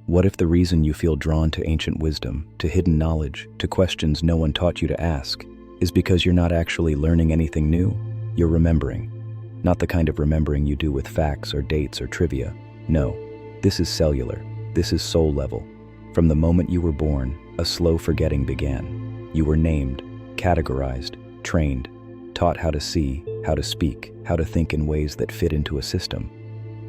What if the reason you feel drawn to ancient wisdom, to hidden knowledge, to questions no one taught you to ask, is because you're not actually learning anything new? You're remembering. Not the kind of remembering you do with facts or dates or trivia. No, this is cellular. This is soul level. From the moment you were born, a slow forgetting began. You were named, categorized, trained, taught how to see, how to speak, how to think in ways that fit into a system.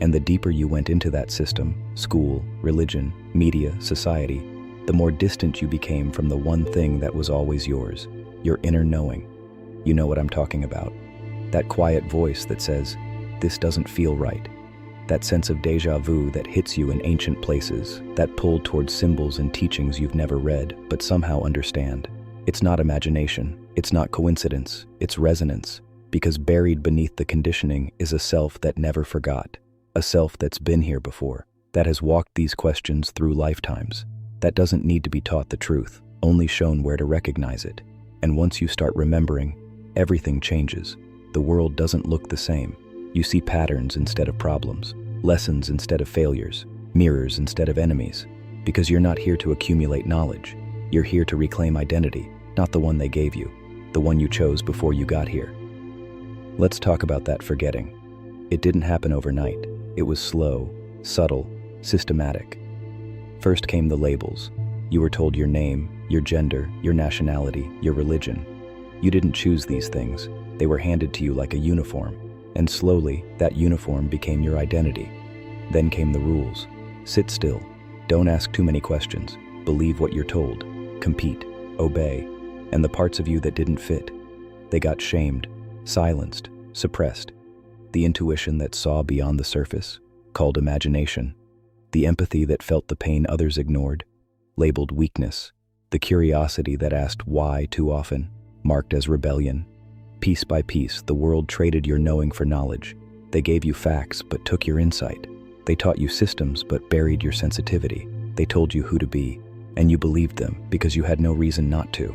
And the deeper you went into that system, school, religion, media, society, the more distant you became from the one thing that was always yours, your inner knowing. You know what I'm talking about. That quiet voice that says, "This doesn't feel right." That sense of déjà vu that hits you in ancient places, that pull towards symbols and teachings you've never read but somehow understand. It's not imagination, it's not coincidence, it's resonance, because buried beneath the conditioning is a self that never forgot. A self that's been here before, that has walked these questions through lifetimes, that doesn't need to be taught the truth, only shown where to recognize it. And once you start remembering, everything changes. The world doesn't look the same. You see patterns instead of problems, lessons instead of failures, mirrors instead of enemies, because you're not here to accumulate knowledge. You're here to reclaim identity, not the one they gave you, the one you chose before you got here. Let's talk about that forgetting. It didn't happen overnight. It was slow, subtle, systematic. First came the labels. You were told your name, your gender, your nationality, your religion. You didn't choose these things. They were handed to you like a uniform. And slowly, that uniform became your identity. Then came the rules. Sit still. Don't ask too many questions. Believe what you're told. Compete. Obey. And the parts of you that didn't fit, they got shamed, silenced, suppressed. The intuition that saw beyond the surface, called imagination. The empathy that felt the pain others ignored, labeled weakness. The curiosity that asked why too often, marked as rebellion. Piece by piece, the world traded your knowing for knowledge. They gave you facts, but took your insight. They taught you systems, but buried your sensitivity. They told you who to be, and you believed them because you had no reason not to.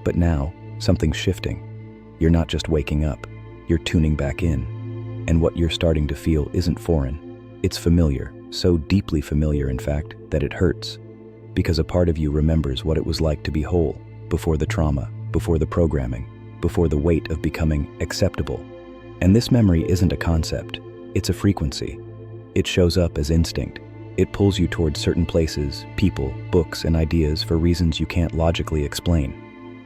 But now, something's shifting. You're not just waking up, you're tuning back in. And what you're starting to feel isn't foreign. It's familiar, so deeply familiar, in fact, that it hurts. Because a part of you remembers what it was like to be whole, before the trauma, before the programming, before the weight of becoming acceptable. And this memory isn't a concept, it's a frequency. It shows up as instinct. It pulls you towards certain places, people, books, and ideas for reasons you can't logically explain.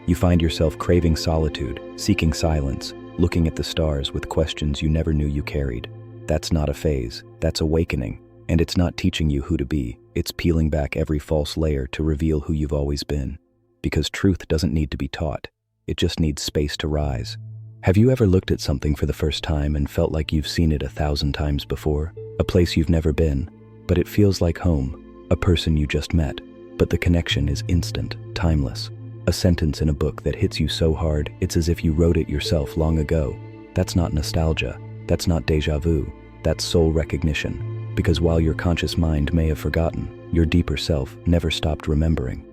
You find yourself craving solitude, seeking silence, looking at the stars with questions you never knew you carried. That's not a phase, that's awakening. And it's not teaching you who to be, it's peeling back every false layer to reveal who you've always been. Because truth doesn't need to be taught, it just needs space to rise. Have you ever looked at something for the first time and felt like you've seen it 1,000 times before? A place you've never been, but it feels like home, a person you just met, but the connection is instant, timeless. A sentence in a book that hits you so hard, it's as if you wrote it yourself long ago. That's not nostalgia, that's not déjà vu, that's soul recognition. Because while your conscious mind may have forgotten, your deeper self never stopped remembering.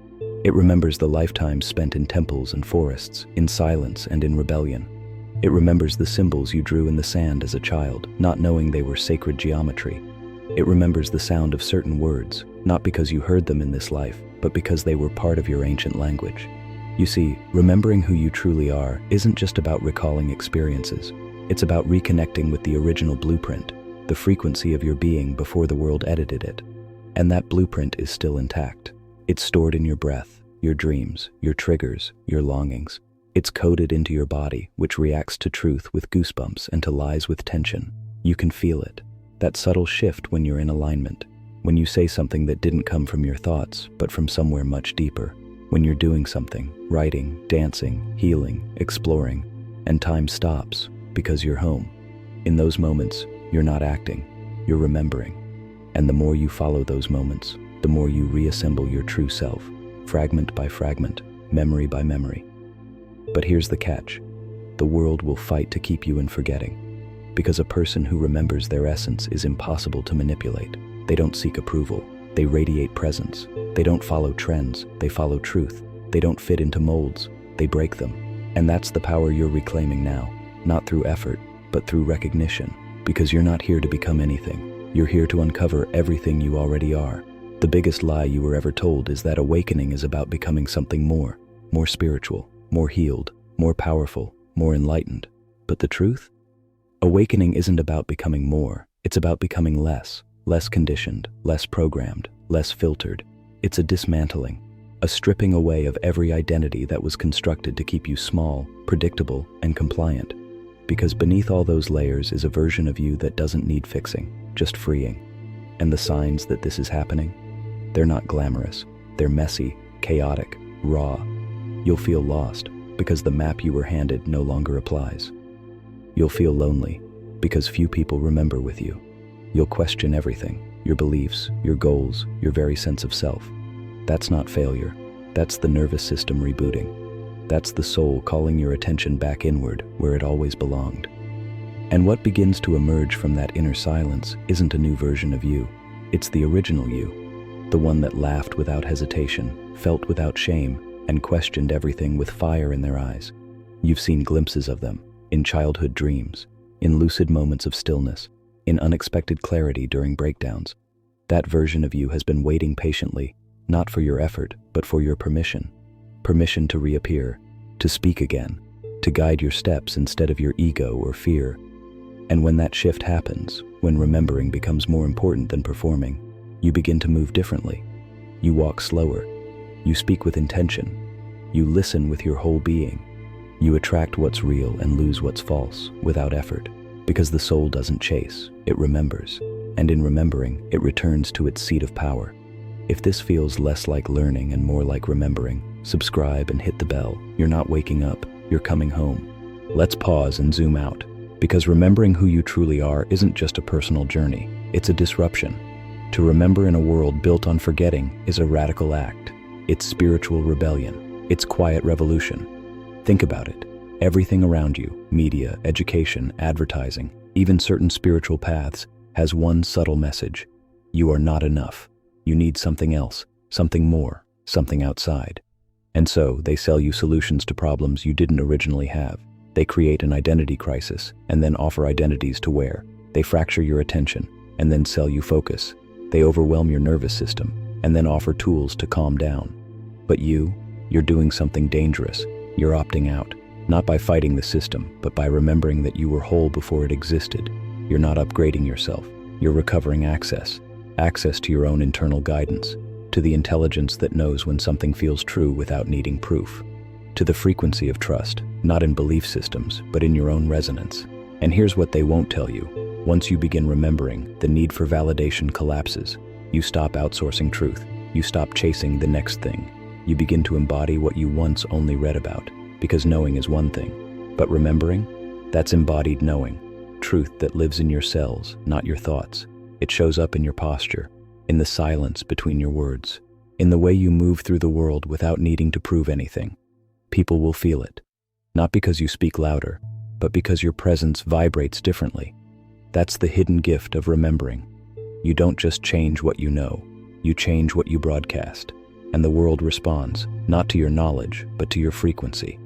It remembers the lifetimes spent in temples and forests, in silence and in rebellion. It remembers the symbols you drew in the sand as a child, not knowing they were sacred geometry. It remembers the sound of certain words, not because you heard them in this life, but because they were part of your ancient language. You see, remembering who you truly are isn't just about recalling experiences. It's about reconnecting with the original blueprint, the frequency of your being before the world edited it. And that blueprint is still intact. It's stored in your breath, your dreams, your triggers, your longings. It's coded into your body, which reacts to truth with goosebumps and to lies with tension. You can feel it. That subtle shift when you're in alignment. When you say something that didn't come from your thoughts, but from somewhere much deeper. When you're doing something, writing, dancing, healing, exploring, and time stops because you're home. In those moments, you're not acting, you're remembering. And the more you follow those moments, the more you reassemble your true self, fragment by fragment, memory by memory. But here's the catch. The world will fight to keep you in forgetting. Because a person who remembers their essence is impossible to manipulate. They don't seek approval. They radiate presence. They don't follow trends. They follow truth. They don't fit into molds. They break them. And that's the power you're reclaiming now, not through effort, but through recognition. Because you're not here to become anything. You're here to uncover everything you already are. The biggest lie you were ever told is that awakening is about becoming something more spiritual, more healed, more powerful, more enlightened. But the truth? Awakening isn't about becoming more, it's about becoming less conditioned, less programmed, less filtered. It's a dismantling, a stripping away of every identity that was constructed to keep you small, predictable, and compliant. Because beneath all those layers is a version of you that doesn't need fixing, just freeing. And the signs that this is happening? They're not glamorous. They're messy, chaotic, raw. You'll feel lost because the map you were handed no longer applies. You'll feel lonely because few people remember with you. You'll question everything, your beliefs, your goals, your very sense of self. That's not failure. That's the nervous system rebooting. That's the soul calling your attention back inward where it always belonged. And what begins to emerge from that inner silence isn't a new version of you. It's the original you, the one that laughed without hesitation, felt without shame, and questioned everything with fire in their eyes. You've seen glimpses of them, in childhood dreams, in lucid moments of stillness, in unexpected clarity during breakdowns. That version of you has been waiting patiently, not for your effort, but for your permission. Permission to reappear, to speak again, to guide your steps instead of your ego or fear. And when that shift happens, when remembering becomes more important than performing, you begin to move differently. You walk slower. You speak with intention. You listen with your whole being. You attract what's real and lose what's false without effort. Because the soul doesn't chase, it remembers. And in remembering, it returns to its seat of power. If this feels less like learning and more like remembering, subscribe and hit the bell. You're not waking up, you're coming home. Let's pause and zoom out. Because remembering who you truly are isn't just a personal journey, it's a disruption. To remember in a world built on forgetting is a radical act. It's spiritual rebellion. It's quiet revolution. Think about it. Everything around you, media, education, advertising, even certain spiritual paths, has one subtle message. You are not enough. You need something else, something more, something outside. And so they sell you solutions to problems you didn't originally have. They create an identity crisis and then offer identities to wear. They fracture your attention and then sell you focus. They overwhelm your nervous system and then offer tools to calm down. But you're doing something dangerous. You're opting out, not by fighting the system, but by remembering that you were whole before it existed. You're not upgrading yourself. You're recovering access to your own internal guidance, to the intelligence that knows when something feels true without needing proof, to the frequency of trust, not in belief systems, but in your own resonance. And here's what they won't tell you. Once you begin remembering, the need for validation collapses. You stop outsourcing truth. You stop chasing the next thing. You begin to embody what you once only read about, because knowing is one thing. But remembering? That's embodied knowing. Truth that lives in your cells, not your thoughts. It shows up in your posture, in the silence between your words, in the way you move through the world without needing to prove anything. People will feel it. Not because you speak louder, but because your presence vibrates differently. That's the hidden gift of remembering. You don't just change what you know, you change what you broadcast. And the world responds, not to your knowledge, but to your frequency.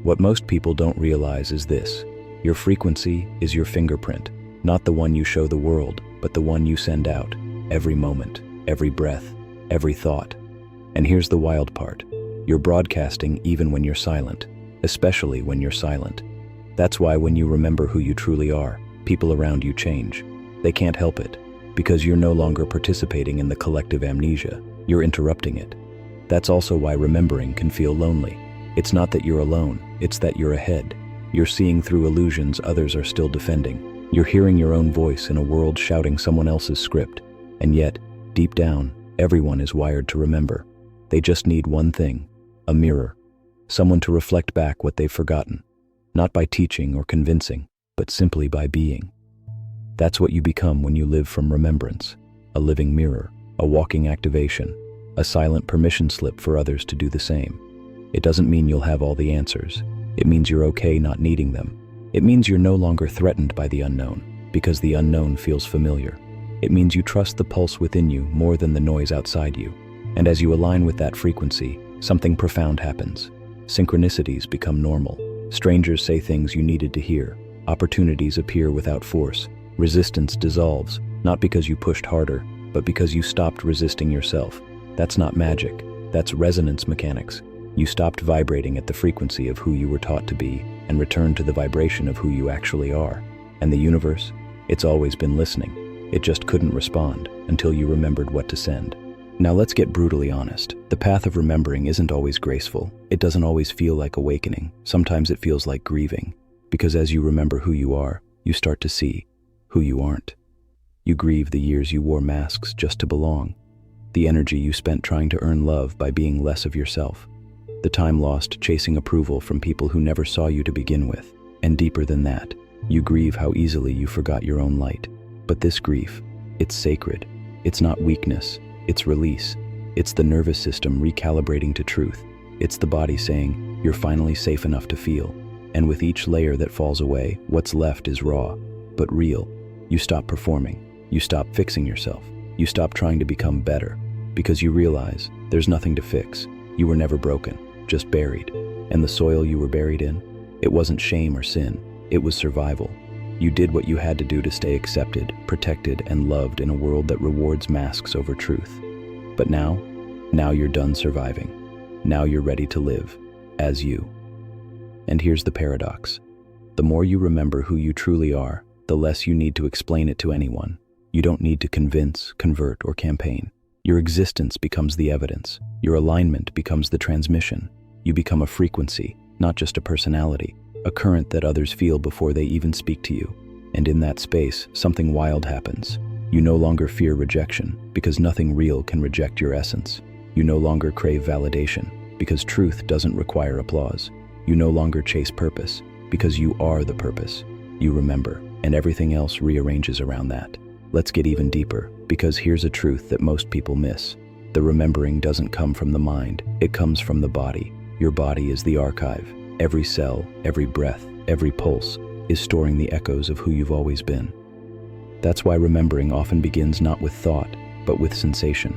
What most people don't realize is this. Your frequency is your fingerprint, not the one you show the world, but the one you send out, every moment, every breath, every thought. And here's the wild part. You're broadcasting even when you're silent, especially when you're silent. That's why when you remember who you truly are, people around you change. They can't help it, because you're no longer participating in the collective amnesia. You're interrupting it. That's also why remembering can feel lonely. It's not that you're alone, it's that you're ahead. You're seeing through illusions others are still defending. You're hearing your own voice in a world shouting someone else's script. And yet, deep down, everyone is wired to remember. They just need one thing, a mirror. Someone to reflect back what they've forgotten. Not by teaching or convincing, but simply by being. That's what you become when you live from remembrance. A living mirror, a walking activation, a silent permission slip for others to do the same. It doesn't mean you'll have all the answers. It means you're okay not needing them. It means you're no longer threatened by the unknown, because the unknown feels familiar. It means you trust the pulse within you more than the noise outside you. And as you align with that frequency, something profound happens. Synchronicities become normal. Strangers say things you needed to hear. Opportunities appear without force. Resistance dissolves, not because you pushed harder, but because you stopped resisting yourself. That's not magic. That's resonance mechanics. You stopped vibrating at the frequency of who you were taught to be and returned to the vibration of who you actually are. And the universe? It's always been listening. It just couldn't respond until you remembered what to send. Now let's get brutally honest. The path of remembering isn't always graceful. It doesn't always feel like awakening. Sometimes it feels like grieving. Because as you remember who you are, you start to see who you aren't. You grieve the years you wore masks just to belong. The energy you spent trying to earn love by being less of yourself. The time lost chasing approval from people who never saw you to begin with. And deeper than that, you grieve how easily you forgot your own light. But this grief, it's sacred. It's not weakness. It's release. It's the nervous system recalibrating to truth. It's the body saying, you're finally safe enough to feel. And with each layer that falls away, what's left is raw, but real. You stop performing. You stop fixing yourself. You stop trying to become better. Because you realize there's nothing to fix. You were never broken, just buried. And the soil you were buried in, it wasn't shame or sin. It was survival. You did what you had to do to stay accepted, protected, and loved in a world that rewards masks over truth. But now you're done surviving. Now you're ready to live, as you. And here's the paradox. The more you remember who you truly are, the less you need to explain it to anyone. You don't need to convince, convert, or campaign. Your existence becomes the evidence. Your alignment becomes the transmission. You become a frequency, not just a personality. A current that others feel before they even speak to you. And in that space, something wild happens. You no longer fear rejection, because nothing real can reject your essence. You no longer crave validation, because truth doesn't require applause. You no longer chase purpose, because you are the purpose. You remember, and everything else rearranges around that. Let's get even deeper, because here's a truth that most people miss. The remembering doesn't come from the mind, it comes from the body. Your body is the archive. Every cell, every breath, every pulse is storing the echoes of who you've always been. That's why remembering often begins not with thought, but with sensation.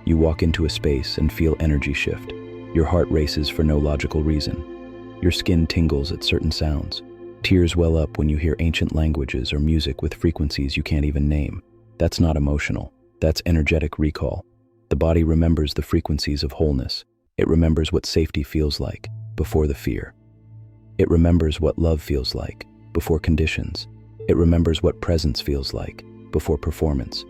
You walk into a space and feel energy shift. Your heart races for no logical reason. Your skin tingles at certain sounds. Tears well up when you hear ancient languages or music with frequencies you can't even name. That's not emotional. That's energetic recall. The body remembers the frequencies of wholeness. It remembers what safety feels like before the fear. It remembers what love feels like before conditions. It remembers what presence feels like before performance.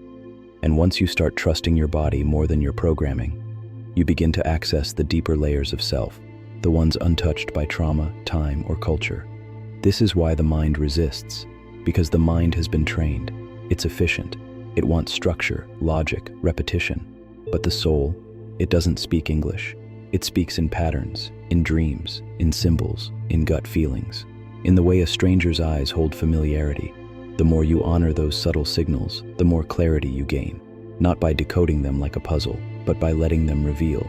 And once you start trusting your body more than your programming, you begin to access the deeper layers of self, the ones untouched by trauma, time, or culture. This is why the mind resists, because the mind has been trained. It's efficient. It wants structure, logic, repetition. But the soul, it doesn't speak English. It speaks in patterns, in dreams, in symbols, in gut feelings. In the way a stranger's eyes hold familiarity. The more you honor those subtle signals, the more clarity you gain. Not by decoding them like a puzzle, but by letting them reveal.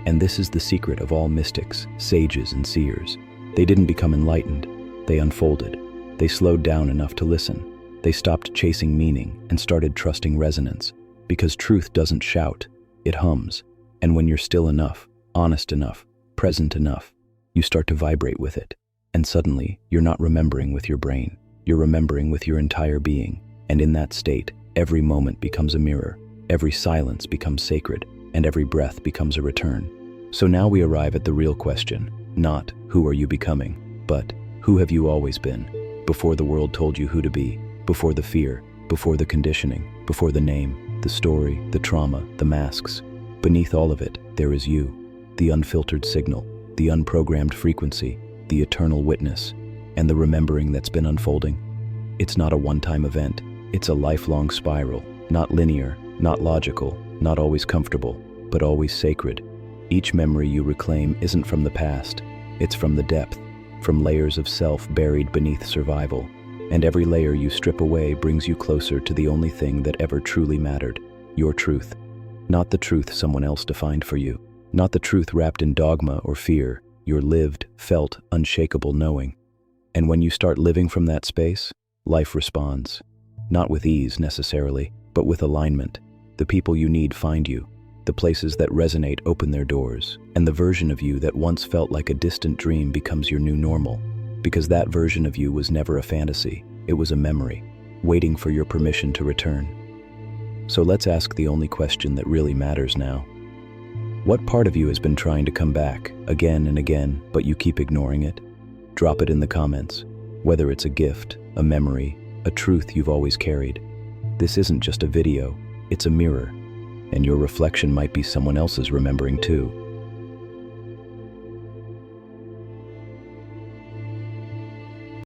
And this is the secret of all mystics, sages, and seers. They didn't become enlightened. They unfolded. They slowed down enough to listen. They stopped chasing meaning and started trusting resonance. Because truth doesn't shout, it hums. And when you're still enough, honest enough, present enough, you start to vibrate with it. And suddenly, you're not remembering with your brain. You're remembering with your entire being. And in that state, every moment becomes a mirror. Every silence becomes sacred. And every breath becomes a return. So now we arrive at the real question. Not, who are you becoming? But, who have you always been? Before the world told you who to be. Before the fear. Before the conditioning. Before the name. The story. The trauma. The masks. Beneath all of it, there is you. The unfiltered signal, the unprogrammed frequency, the eternal witness, and the remembering that's been unfolding. It's not a one-time event. It's a lifelong spiral, not linear, not logical, not always comfortable, but always sacred. Each memory you reclaim isn't from the past. It's from the depth, from layers of self buried beneath survival. And every layer you strip away brings you closer to the only thing that ever truly mattered, your truth. Not the truth someone else defined for you. Not the truth wrapped in dogma or fear, your lived, felt, unshakable knowing. And when you start living from that space, life responds. Not with ease necessarily, but with alignment. The people you need find you. The places that resonate open their doors. And the version of you that once felt like a distant dream becomes your new normal. Because that version of you was never a fantasy, it was a memory, waiting for your permission to return. So let's ask the only question that really matters now. What part of you has been trying to come back again and again, but you keep ignoring it? Drop it in the comments. Whether it's a gift, a memory, a truth you've always carried. This isn't just a video, it's a mirror. And your reflection might be someone else's remembering too.